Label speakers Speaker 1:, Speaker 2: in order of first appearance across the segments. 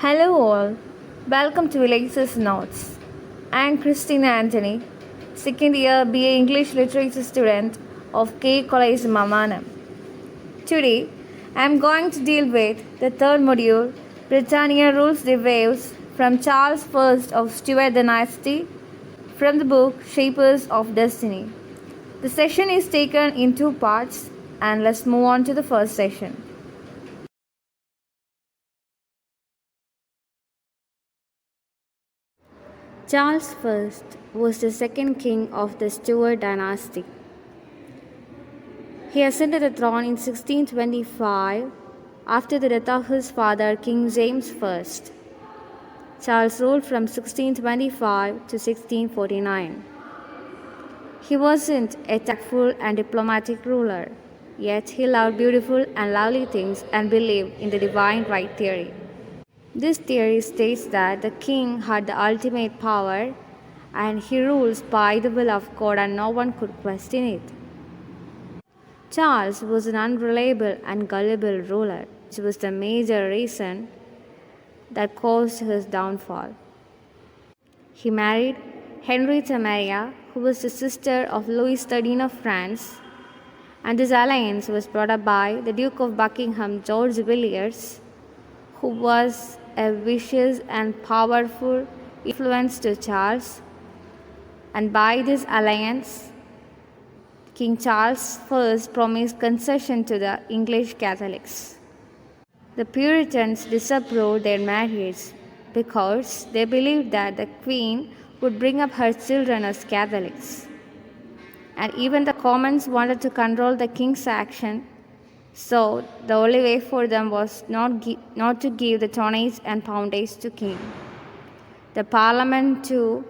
Speaker 1: Hello, all. Welcome to Elisa's Notes. I'm Christina Anthony, second year BA English Literature student of K College Mamanam. Today, I'm going to deal with the third module Britannia Rules the Waves from Charles I of Stuart Dynasty from the book Shapers of Destiny. The session is taken in two parts, and let's move on to the first session.
Speaker 2: Charles I was the second king of the Stuart dynasty. He ascended the throne in 1625 after the death of his father, King James I. Charles ruled from 1625 to 1649. He wasn't a tactful and diplomatic ruler, yet he loved beautiful and lovely things and believed in the divine right theory. This theory states that the king had the ultimate power and he rules by the will of God and no one could question it. Charles was an unreliable and gullible ruler, which was the major reason that caused his downfall. He married Henrietta Maria, who was the sister of Louis XIII of France, and this alliance was brought up by the Duke of Buckingham, George Villiers, who was a vicious and powerful influence to Charles, and by this alliance, King Charles I promised concession to the English Catholics. The Puritans disapproved their marriage because they believed that the Queen would bring up her children as Catholics. And even the Commons wanted to control the king's action, so the only way for them was not to give the tonnage and poundage to king. The Parliament too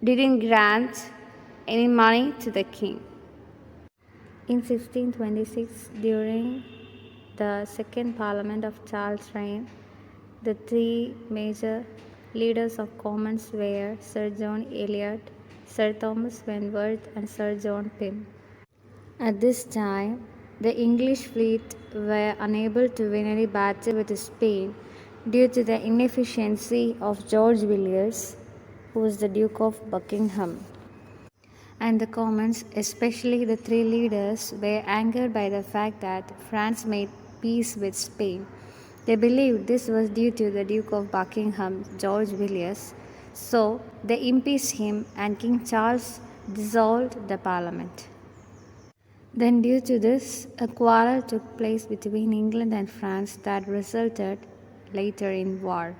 Speaker 2: didn't grant any money to the king. In 1626, during the second Parliament of Charles' reign, the three major leaders of Commons were Sir John Eliot, Sir Thomas Wentworth, and Sir John Pym. At this time, the English fleet were unable to win any battle with Spain due to the inefficiency of George Villiers, who was the Duke of Buckingham. And the Commons, especially the three leaders, were angered by the fact that France made peace with Spain. They believed this was due to the Duke of Buckingham, George Villiers, so they impeached him and King Charles dissolved the parliament. Then, due to this, a quarrel took place between England and France that resulted later in war.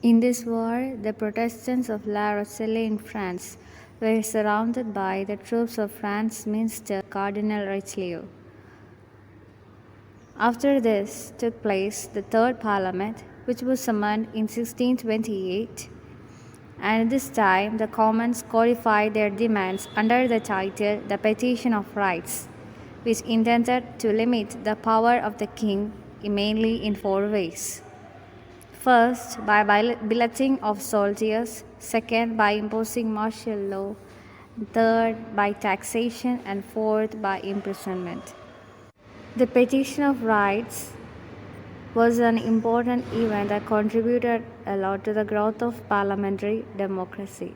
Speaker 2: In this war, the Protestants of La Rochelle in France were surrounded by the troops of France's minister, Cardinal Richelieu. After this took place the Third Parliament, which was summoned in 1628, and at this time the Commons codified their demands under the title The Petition of Rights, which intended to limit the power of the king mainly in four ways. First, by billeting of soldiers, second, by imposing martial law, third, by taxation, and fourth, by imprisonment. The Petition of Rights was an important event that contributed a lot to the growth of parliamentary democracy.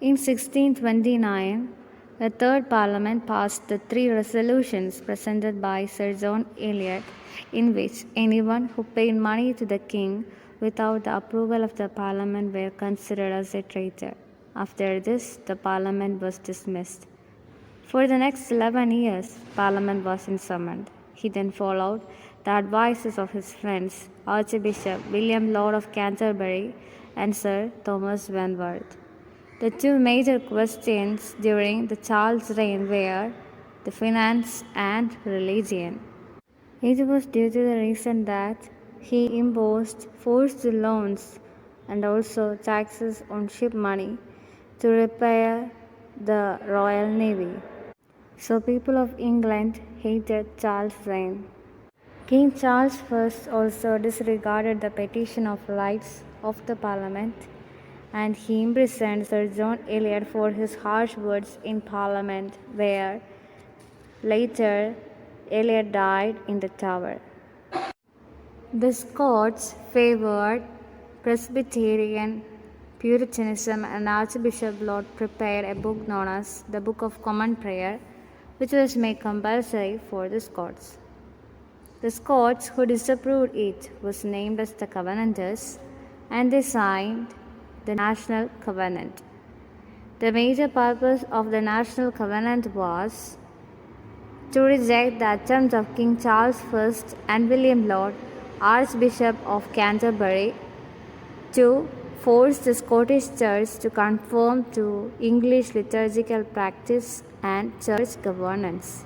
Speaker 2: In 1629, the Third Parliament passed the three resolutions presented by Sir John Eliot, in which anyone who paid money to the king without the approval of the Parliament were considered as a traitor. After this, the Parliament was dismissed. For the next 11 years, Parliament wasn't summoned. He then followed the advices of his friends, Archbishop William Laud of Canterbury and Sir Thomas Wentworth. The two major questions during the Charles' reign were the finance and religion. It was due to the reason that he imposed forced loans and also taxes on ship money to repair the Royal Navy. So people of England hated Charles' reign. King Charles I also disregarded the petition of rights of the Parliament, and he imprisoned Sir John Eliot for his harsh words in Parliament, where later Eliot died in the Tower. The Scots favored Presbyterian Puritanism, and Archbishop Laud prepared a book known as the Book of Common Prayer, which was made compulsory for the Scots. The Scots who disapproved it was named as the Covenanters, and they signed the National Covenant. The major purpose of the National Covenant was to reject the attempts of King Charles I and William Laud, Archbishop of Canterbury, to force the Scottish Church to conform to English liturgical practice and church governance.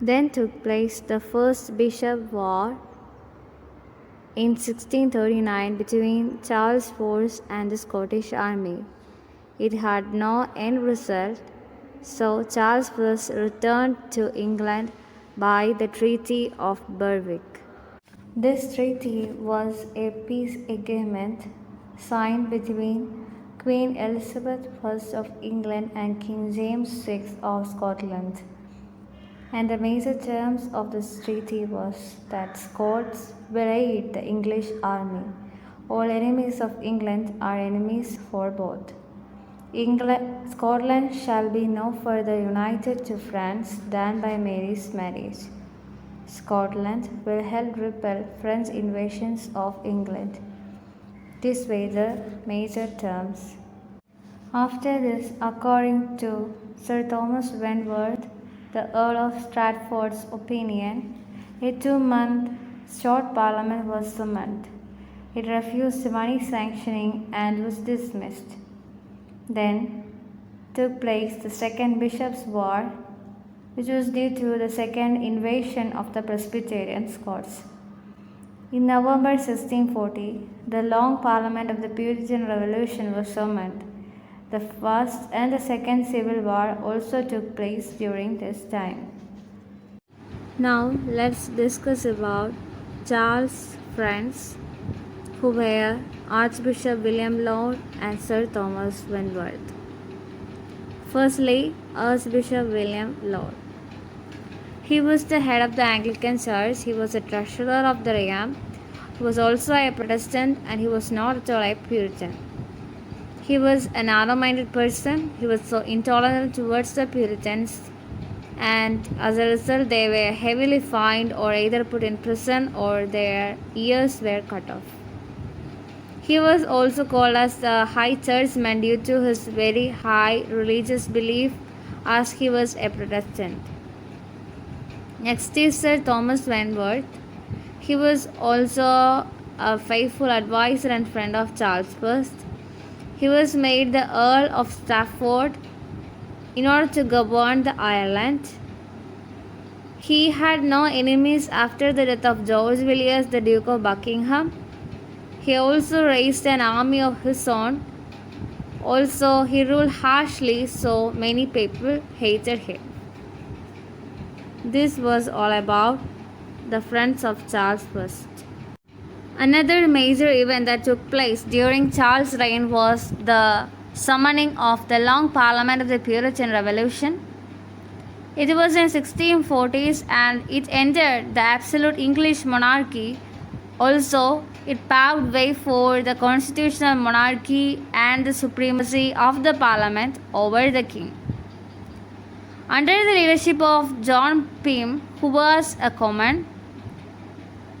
Speaker 2: Then took place the First Bishop War in 1639 between Charles' force and the Scottish army. It had no end result, so Charles was returned to England by the Treaty of Berwick. This treaty was a peace agreement signed between Queen Elizabeth I of England and King James VI of Scotland. And the major terms of this treaty was that Scots will aid the English army. All enemies of England are enemies for both. Scotland shall be no further united to France than by Mary's marriage. Scotland will help repel French invasions of England. These were the major terms. After this, according to Sir Thomas Wentworth, the Earl of Stratford's opinion, a 2-month short parliament was summoned. It refused money sanctioning and was dismissed. Then took place the Second Bishops' War, which was due to the second invasion of the Presbyterian Scots. In November 1640, the Long Parliament of the Puritan Revolution was summoned. The First and the Second Civil War also took place during this time. Now let's discuss about Charles' friends, who were Archbishop William Laud and Sir Thomas Wentworth. Firstly, Archbishop William Laud. He was the head of the Anglican Church. He was a treasurer of the realm. He was also a Protestant, and he was not at all a Puritan. He was a narrow-minded person. He was so intolerant towards the Puritans, and as a result they were heavily fined or either put in prison or their ears were cut off. He was also called as the High Churchman due to his very high religious belief, as he was a Protestant. Next is Sir Thomas Wentworth. He was also a faithful advisor and friend of Charles I. He was made the Earl of Stafford in order to govern the Ireland. He had no enemies after the death of George Villiers, the Duke of Buckingham. He also raised an army of his own. Also, he ruled harshly, so many people hated him. This was all about the friends of Charles I. Another major event that took place during Charles' reign was the summoning of the Long Parliament of the Puritan Revolution. It was in 1640s and it ended the absolute English monarchy. Also, it paved way for the constitutional monarchy and the supremacy of the Parliament over the King. Under the leadership of John Pym, who was a Comyn,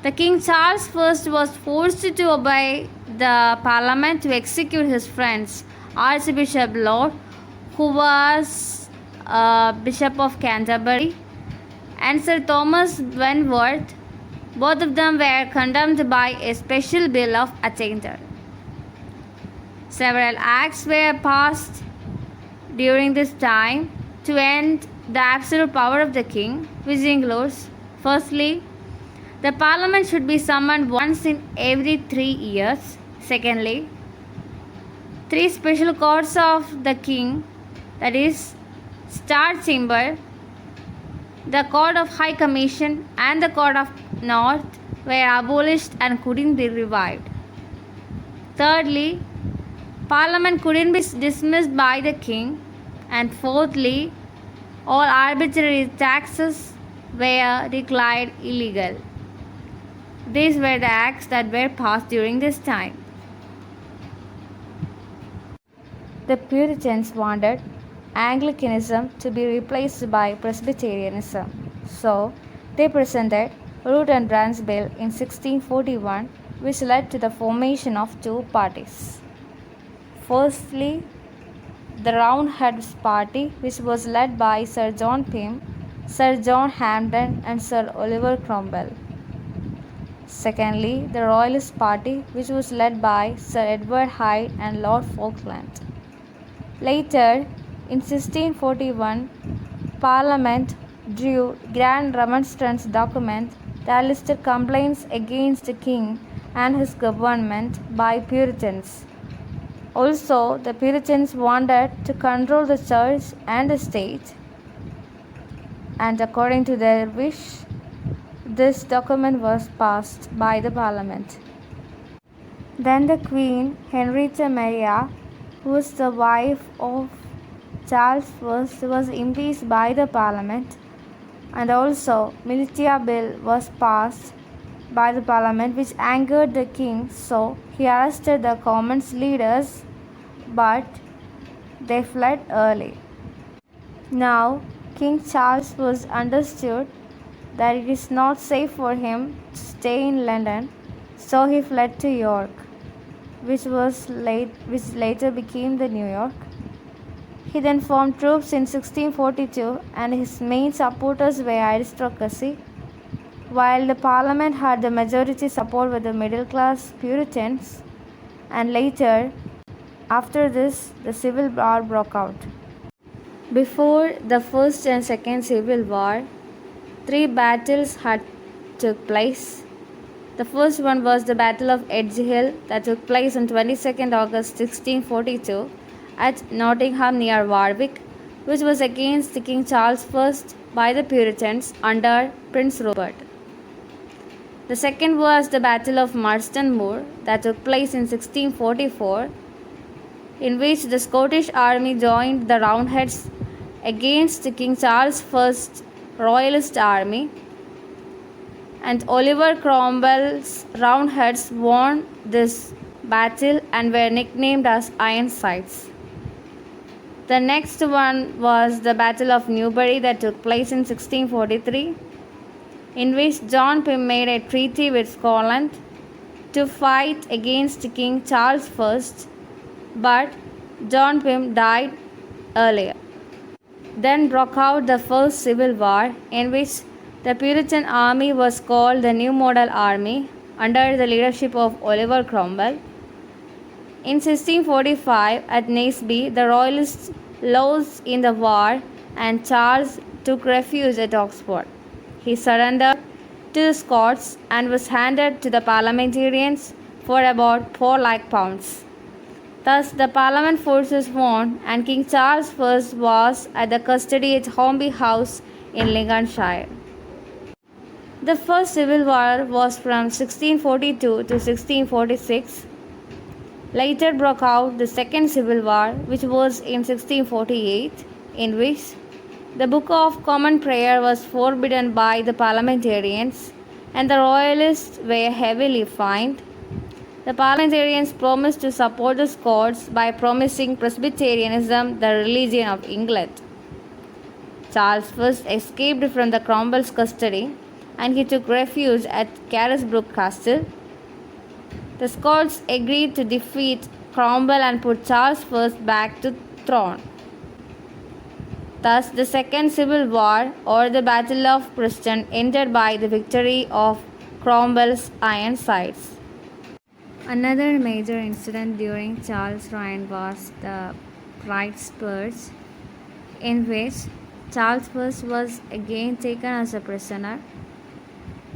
Speaker 2: the King Charles I was forced to obey the Parliament to execute his friends, Archbishop Laud, who was Bishop of Canterbury, and Sir Thomas Wentworth. Both of them were condemned by a special bill of attainder. Several acts were passed during this time to end the absolute power of the king, which includes, firstly, the parliament should be summoned once in every 3 years. Secondly, 3 special courts of the king, that is, Star Chamber, the Court of High Commission, and the Court of North were abolished and couldn't be revived. Thirdly, Parliament couldn't be dismissed by the king. And fourthly, all arbitrary taxes were declared illegal.
Speaker 1: These were the acts that were passed during this time. The Puritans wanted Anglicanism to be replaced by Presbyterianism, so they presented Root and Branch Bill in 1641, which led to the formation of two parties. Firstly, the Roundheads Party, which was led by Sir John Pym, Sir John Hampden, and Sir Oliver Cromwell. Secondly, the Royalist Party, which was led by Sir Edward Hyde and Lord Falkland. Later, in 1641, Parliament drew Grand Remonstrance document that listed complaints against the king and his government by Puritans. Also, the Puritans wanted to control the church and the state, and according to their wish, this document was passed by the Parliament. Then the Queen, Henrietta Maria, who was the wife of Charles I, was impeached by the Parliament, and also Militia Bill was passed by the Parliament, which angered the king, so he arrested the Commons leaders, but they fled early. Now, King Charles was understood that it is not safe for him to stay in London, so he fled to York, which later became the New York. He then formed troops in 1642, and his main supporters were aristocracy, while the Parliament had the majority support with the middle class Puritans, and later, after this, the Civil War broke out. Before the First and Second Civil War, 3 battles had took place. The first one was the Battle of Edge Hill that took place on 22nd August 1642 at Nottingham near Warwick, which was against King Charles I by the Puritans under Prince Rupert. The second was the Battle of Marston Moor that took place in 1644, in which the Scottish army joined the Roundheads against King Charles I's Royalist army, and Oliver Cromwell's Roundheads won this battle and were nicknamed as Ironsides. The next one was the Battle of Newbury that took place in 1643, in which John Pym made a treaty with Scotland to fight against King Charles I, but John Pym died earlier. Then broke out the First Civil War, in which the Puritan army was called the New Model Army under the leadership of Oliver Cromwell. In 1645, at Naseby, the Royalists lost in the war, and Charles took refuge at Oxford. He surrendered to the Scots and was handed to the Parliamentarians for about £4,00,000. Thus, the Parliament forces won, and King Charles I was at the custody at Hornby House in Lincolnshire. The First Civil War was from 1642 to 1646. Later broke out the Second Civil War, which was in 1648, in which the Book of Common Prayer was forbidden by the parliamentarians, and the Royalists were heavily fined. The parliamentarians promised to support the Scots by promising Presbyterianism, the religion of England. Charles I escaped from the Cromwell's custody, and he took refuge at Carisbrooke Castle. The Scots agreed to defeat Cromwell and put Charles I back to throne. Thus, the Second Civil War, or the Battle of Preston, ended by the victory of Cromwell's Ironsides. Another major incident during Charles' reign was the Pride's Purge, in which Charles I was again taken as a prisoner,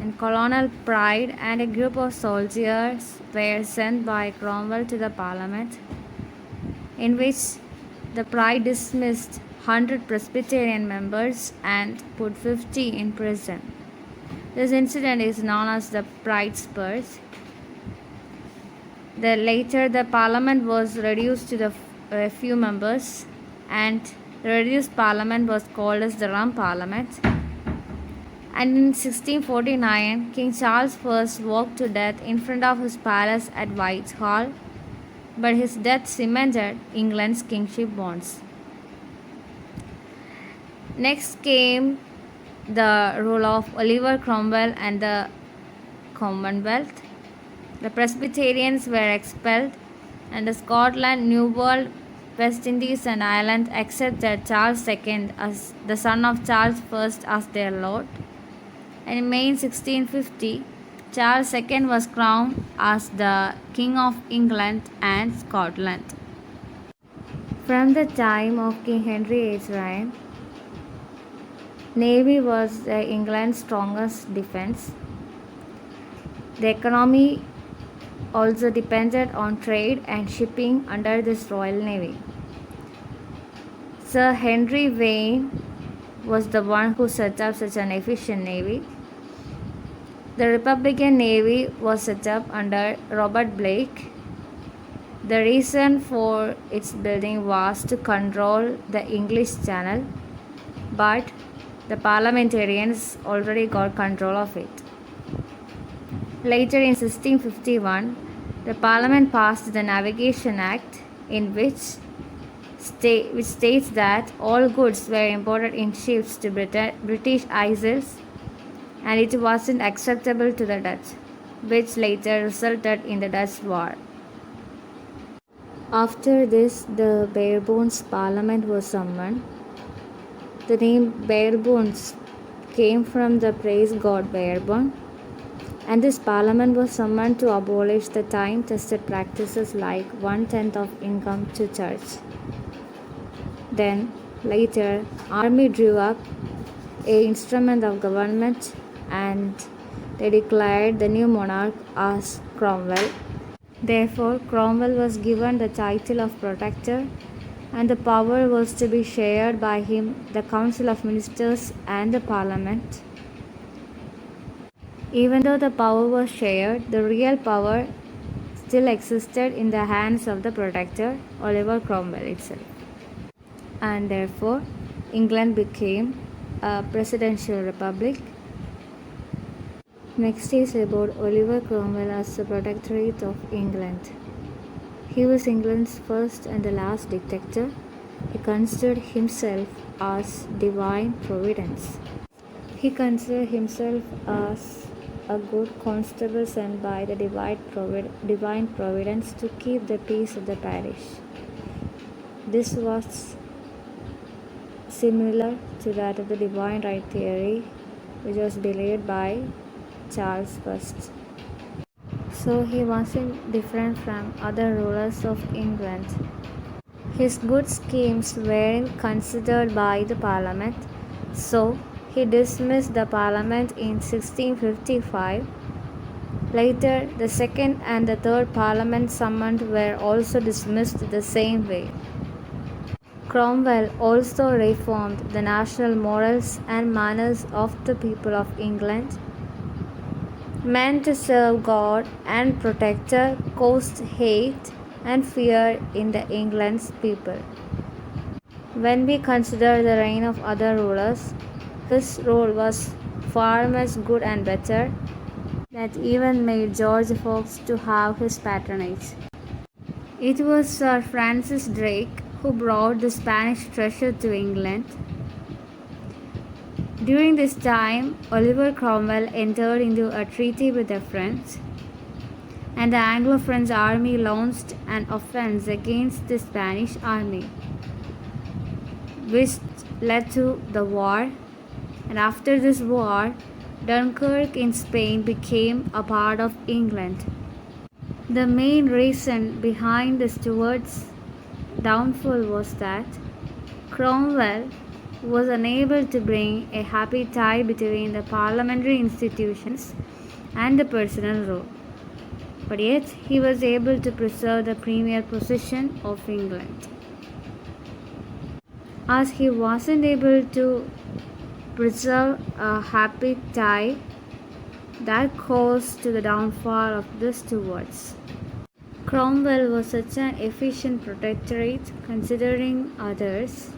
Speaker 1: and Colonel Pride and a group of soldiers were sent by Cromwell to the Parliament, in which the Pride dismissed 100 Presbyterian members and put 50 in prison. This incident is known as the Pride's Purge. Later, the Parliament was reduced to a few members, and the reduced Parliament was called as the Rump Parliament.
Speaker 2: And in 1649, King Charles I walked to death in front of his palace at Whitehall, but his death cemented England's kingship bonds. Next came the rule of Oliver Cromwell and the Commonwealth. The Presbyterians were expelled, and the Scotland, New World, West Indies, and Ireland accepted Charles II as the son of Charles I as their lord. And in May 1650, Charles II was crowned as the King of England and Scotland. From the time of King Henry VIII's reign, Navy was England's strongest defense. The economy also depended on trade and shipping under this Royal Navy. Sir Henry Vane was the one who set up such an efficient navy. The Republican Navy was set up under Robert Blake. The reason for its building was to control the English Channel, but the parliamentarians already got control of it. Later in 1651, the Parliament passed the Navigation Act, in which states that all goods were imported in ships to British Isles, and it wasn't acceptable to the Dutch, which later resulted in the Dutch War. After this, the Barebones Parliament was summoned. The name Barebones came from the praise god Barebone, and this parliament was summoned to abolish the time-tested practices like 1/10 of income to church. Then, later, army drew up a instrument of government, and they declared the new monarch as Cromwell. Therefore, Cromwell was given the title of Protector, and the power was to be shared by him, the Council of Ministers, and the Parliament. Even though the power was shared, the real power still existed in the hands of the Protector, Oliver Cromwell itself. And therefore, England became a presidential republic. Next is about Oliver Cromwell as the Protectorate of England. He was England's first and the last dictator. He considered himself as divine providence. He considered himself as a good constable sent by the divine providence to keep the peace of the parish. This was similar to that of the divine right theory, which was believed by Charles I. So he wasn't different from other rulers of England. His good schemes weren't considered by the Parliament, so he dismissed the Parliament in 1655. Later, the second and the third Parliament summoned were also dismissed the same way. Cromwell also reformed the national morals and manners of the people of England. Men to serve God and Protector caused hate and fear in the England's people. When we consider the reign of other rulers, his rule was far much good and better, that even made George Fox to have his patronage. It was Sir Francis Drake who brought the Spanish treasure to England. During this time, Oliver Cromwell entered into a treaty with the French, and the Anglo-French army launched an offense against the Spanish army, which led to the war. And after this war, Dunkirk in Spain became a part of England. The main reason behind the Stuarts' downfall was that Cromwell was unable to bring a happy tie between the parliamentary institutions and the personal rule, but yet he was able to preserve the premier position of England. As he wasn't able to preserve a happy tie, that caused to the downfall of the Stuarts. Cromwell was such an efficient protectorate considering others.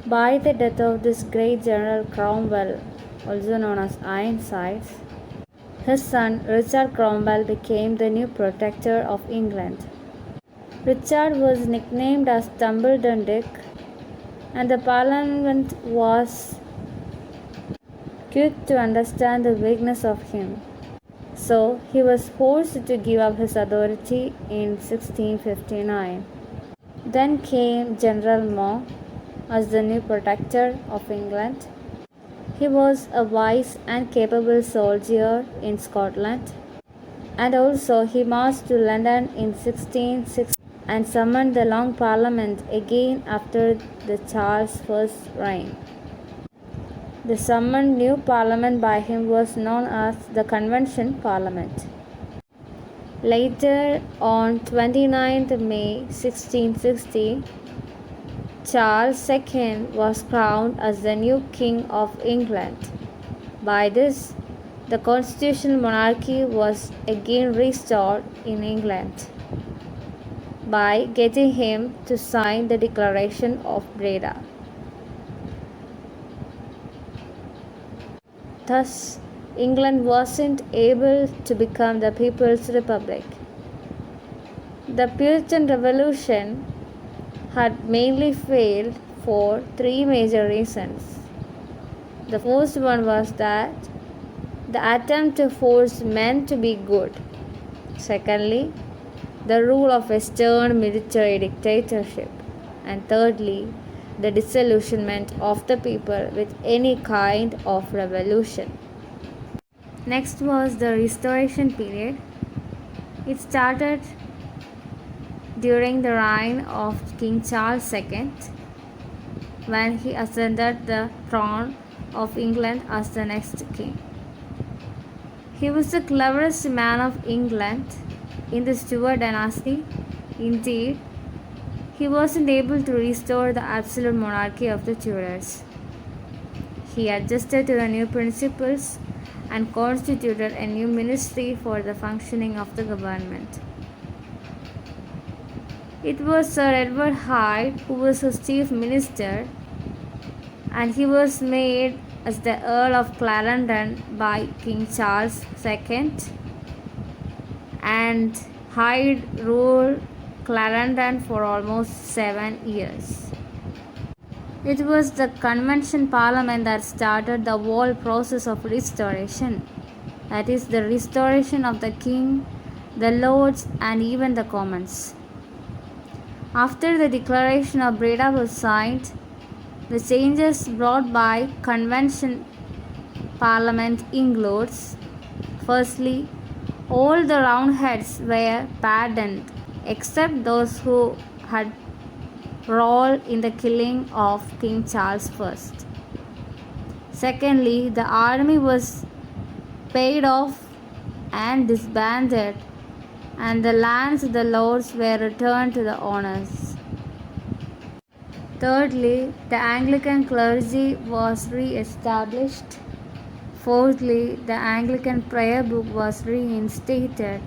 Speaker 2: By the death of this great General Cromwell, also known as Ironsides, his son Richard Cromwell became the new protector of England. Richard was nicknamed as Tumbledon Dick, and the Parliament was quick to understand the weakness of him. So he was forced to give up his authority in 1659. Then came General Monk as the new protector of England. He was a wise and capable soldier in Scotland, and also he marched to London in 1660 and summoned the Long Parliament again after the Charles I's reign. The summoned new parliament by him was known as the Convention Parliament. Later, on 29th May 1660, Charles II was crowned as the new King of England. By this, the constitutional monarchy was again restored in England by getting him to sign the Declaration of Breda. Thus, England wasn't able to become the People's Republic. The Puritan Revolution had mainly failed for three major reasons. The first one was that the attempt to force men to be good. Secondly, the rule of a stern military dictatorship. And thirdly, the disillusionment of the people with any kind of revolution. Next was the Restoration period. It started during the reign of King Charles II, when he ascended the throne of England as the next king. He was the cleverest man of England in the Stuart dynasty. Indeed, he wasn't able to restore the absolute monarchy of the Tudors. He adjusted to the new principles and constituted a new ministry for the functioning of the government. It was Sir Edward Hyde who was his chief minister, and he was made as the Earl of Clarendon by King Charles II, and Hyde ruled Clarendon for almost 7 years. It was the Convention Parliament that started the whole process of restoration, that is, the restoration of the King, the Lords, and even the Commons. After the Declaration of Breda was signed, the changes brought by Convention Parliament includes: firstly, all the Roundheads were pardoned except those who had role in the killing of King Charles I. Secondly, the army was paid off and disbanded, and the lands of the lords were returned to the owners. Thirdly, the Anglican clergy was re-established. Fourthly, the Anglican prayer book was reinstated.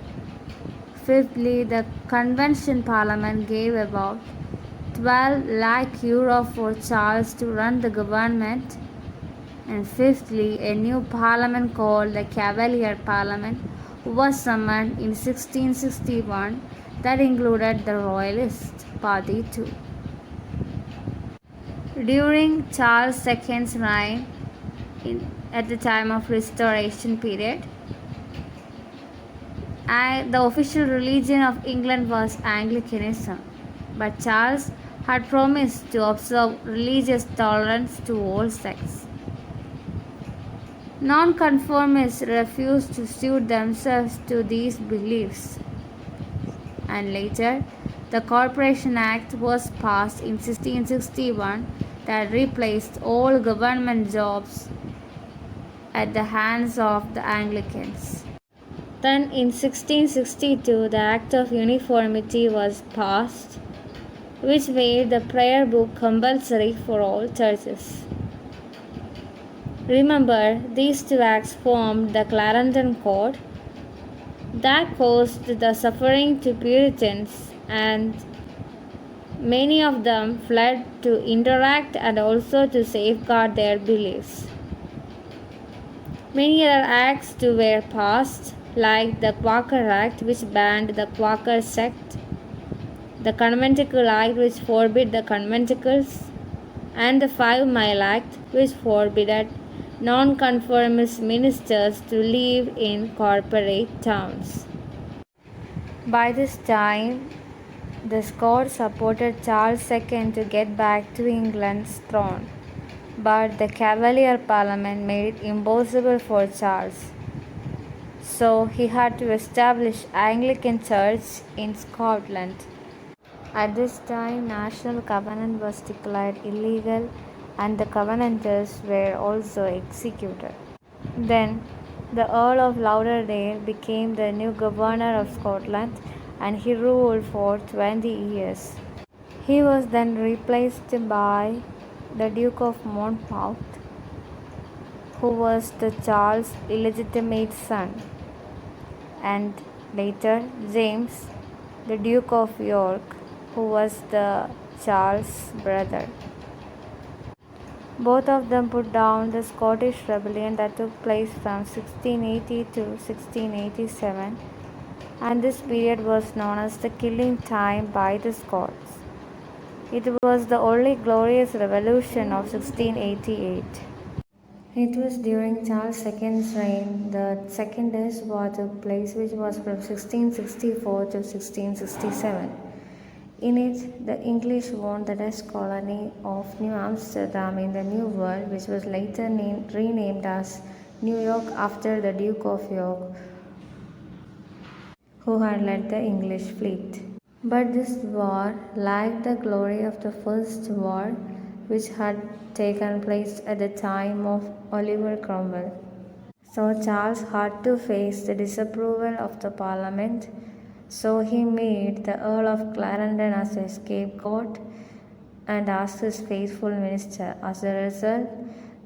Speaker 2: Fifthly, the Convention Parliament gave about 12 lakh euro for Charles to run the government. And fifthly, a new parliament called the Cavalier Parliament was summoned in 1661 that included the Royalist Party too. During Charles II's reign, at the time of Restoration period, the official religion of England was Anglicanism, but Charles had promised to observe religious tolerance to all sects. Nonconformists refused to suit themselves to these beliefs, and later the Corporation Act was passed in 1661 that replaced all government jobs at the hands of the Anglicans. Then in 1662 the Act of Uniformity was passed, which made the prayer book compulsory for all churches. Remember, these two acts formed the Clarendon Code that caused the suffering to Puritans, and many of them fled to interact and also to safeguard their beliefs. Many other acts too were passed, like the Quaker Act, which banned the Quaker sect, the Conventicle Act, which forbid the conventicles, and the 5 Mile Act, which forbade nonconformist ministers to live in corporate towns. By this time, the Scots supported Charles II to get back to England's throne, but the Cavalier Parliament made it impossible for Charles. So he had to establish Anglican Church in Scotland. At this time, National Covenant was declared illegal and the Covenanters were also executed. Then, the Earl of Lauderdale became the new governor of Scotland and he ruled for 20 years. He was then replaced by the Duke of Monmouth, who was the Charles' illegitimate son, and later James, the Duke of York, who was the Charles' brother. Both of them put down the Scottish rebellion that took place from 1680 to 1687, and this period was known as the Killing Time by the Scots. It was the only glorious revolution of 1688. It was during Charles II's reign the Second Dutch War took place, which was from 1664 to 1667. In it, the English won the Dutch colony of New Amsterdam in the New World, which was later renamed as New York after the Duke of York, who had led the English fleet. But this war lacked the glory of the First War, which had taken place at the time of Oliver Cromwell. So Charles had to face the disapproval of the Parliament. So he made the Earl of Clarendon as a scapegoat and asked his faithful minister. As a result,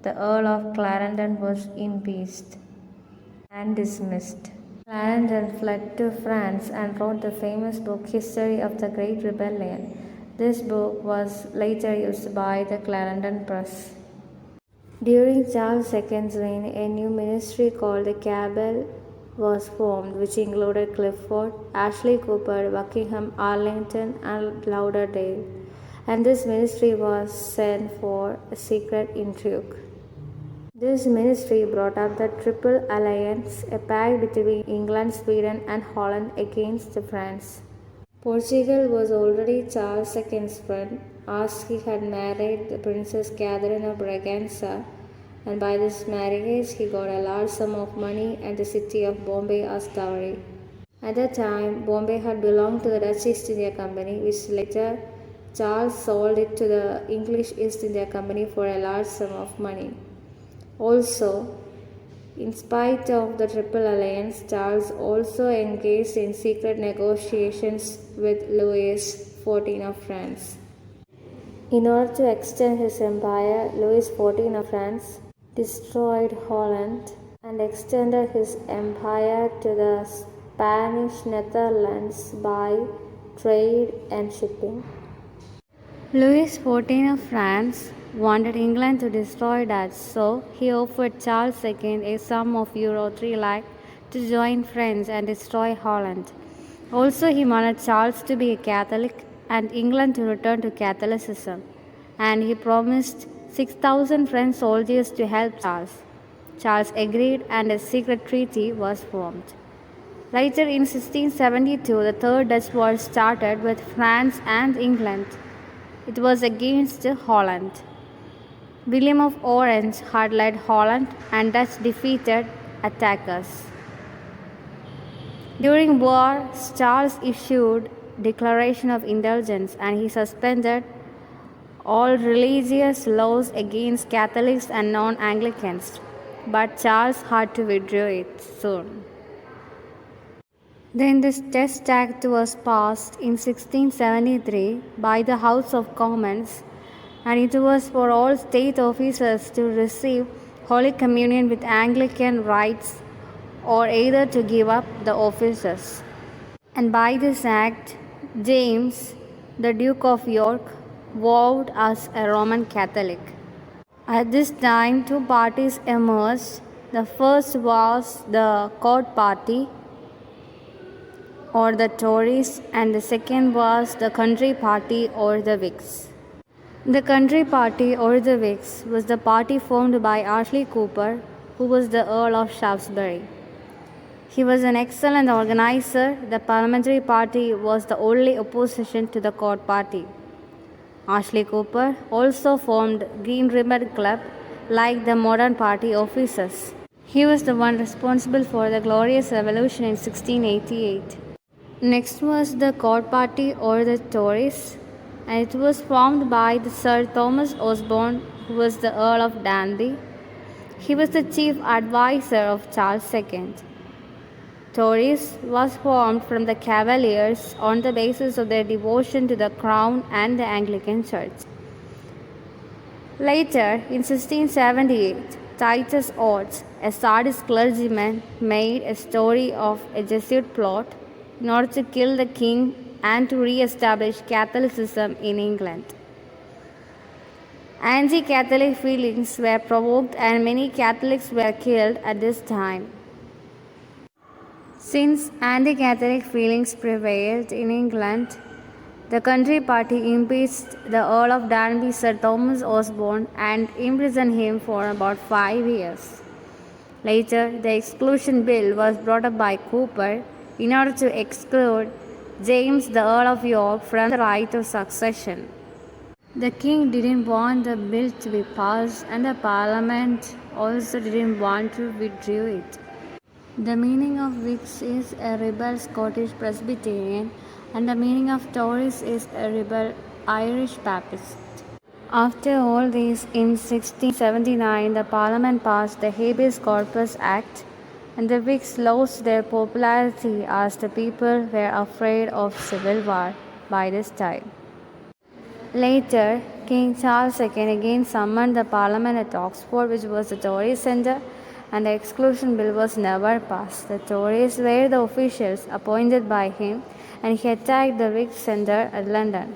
Speaker 2: the Earl of Clarendon was impeached and dismissed. Clarendon fled to France and wrote the famous book History of the Great Rebellion. This book was later used by the Clarendon Press. During Charles II's reign, a new ministry called the Cabal was formed, which included Clifford, Ashley Cooper, Buckingham, Arlington, and Lauderdale. And this ministry was sent for a secret intrigue. This ministry brought up the Triple Alliance, a pact between England, Sweden, and Holland against France. Portugal was already Charles II's friend, as he had married the Princess Catherine of Braganza, and by this marriage he got a large sum of money and the city of Bombay as dowry. At that time, Bombay had belonged to the Dutch East India Company, which later Charles sold it to the English East India Company for a large sum of money. Also, in spite of the Triple Alliance, Charles also engaged in secret negotiations with Louis XIV of France. In order to extend his empire, Louis XIV of France destroyed Holland and extended his empire to the Spanish Netherlands by trade and shipping. Louis XIV of France wanted England to destroy Dutch, so he offered Charles II a sum of euro 3 lakh to join France and destroy Holland. Also, he wanted Charles to be a Catholic and England to return to Catholicism, and he promised 6,000 French soldiers to help Charles. Charles agreed, and a secret treaty was formed. Later in 1672, the Third Dutch War started with France and England. It was against Holland. William of Orange had led Holland and Dutch defeated attackers. During war, Charles issued declaration of indulgence and he suspended all religious laws against Catholics and non-Anglicans, but Charles had to withdraw it soon. Then the Test Act was passed in 1673 by the House of Commons, and it was for all state officers to receive Holy Communion with Anglican rites or either to give up the offices. And by this act, James, the Duke of York, vowed as a Roman Catholic. At this time, two parties emerged, The first was the Court Party or the Tories, and the second was the Country Party or the Whigs. The Country Party or the Whigs was the party formed by Ashley Cooper, who was the Earl of Shaftesbury. He was an excellent organizer. The Parliamentary Party was the only opposition to the Court Party. Ashley Cooper also formed Green Ribbon Club like the modern party officers. He was the one responsible for the Glorious Revolution in 1688. Next was the Court Party or the Tories, and it was formed by the Sir Thomas Osborne, who was the Earl of Danby. He was the chief adviser of Charles II. Tories was formed from the Cavaliers on the basis of their devotion to the Crown and the Anglican Church. Later, in 1678, Titus Oates, a Sardis clergyman, made a story of a Jesuit plot in order to kill the king and to re-establish Catholicism in England. Anti-Catholic feelings were provoked and many Catholics were killed at this time. Since anti-Catholic feelings prevailed in England, the Country Party impeached the Earl of Danby, Sir Thomas Osborne, and imprisoned him for about 5 years. Later, the Exclusion Bill was brought up by Cooper in order to exclude James, the Earl of York, from the right of succession. The king didn't want the bill to be passed, and the Parliament also didn't want to withdraw it. The meaning of Whigs is a rebel Scottish Presbyterian, and the meaning of Tories is a rebel Irish Papist. After all this, in 1679, the Parliament passed the Habeas Corpus Act, and the Whigs lost their popularity as the people were afraid of civil war by this time. Later, King Charles II again summoned the Parliament at Oxford, which was the Tory centre, and the Exclusion Bill was never passed. The Tories were the officials appointed by him, and he attacked the Whig centre at London.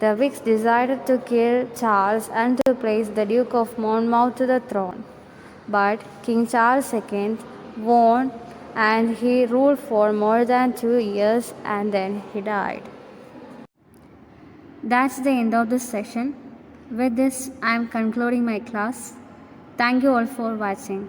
Speaker 2: The Whigs decided to kill Charles and to place the Duke of Monmouth to the throne. But King Charles II won, and he ruled for more than 2 years, and then he died. That's the end of this session. With this, I am concluding my class. Thank you all for watching.